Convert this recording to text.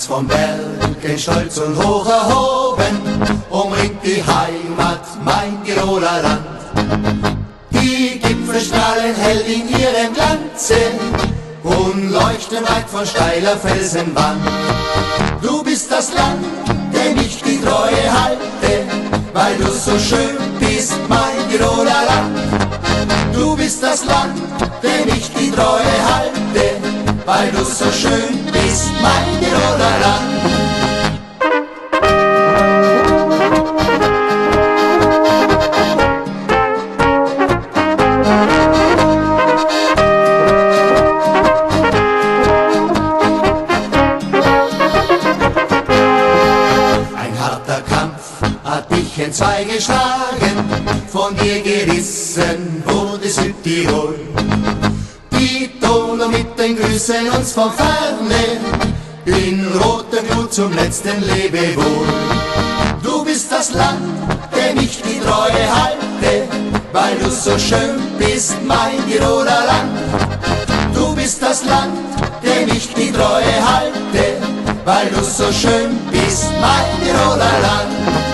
vom Bergen stolz und hoch erhoben, umringt die Heimat, mein Tiroler Land. Die Gipfel strahlen hell in ihrem Glanze und leuchten weit von steiler Felsenwand. Du bist das Land, dem ich die Treue halte, weil du so schön bist, mein Tiroler Land. Du bist das Land, dem ich die Treue halte, weil du so schön bist, mein Tiroler Land. Hat dich entzwei geschlagen, von dir gerissen wurde Südtirol. Die Dolomiten grüßen uns von ferne, in rotem Blut zum letzten Lebewohl. Du bist das Land, dem ich die Treue halte, weil du so schön bist, mein Tiroler Land. Du bist das Land, dem ich die Treue halte, weil du so schön bist, mein Tiroler Land.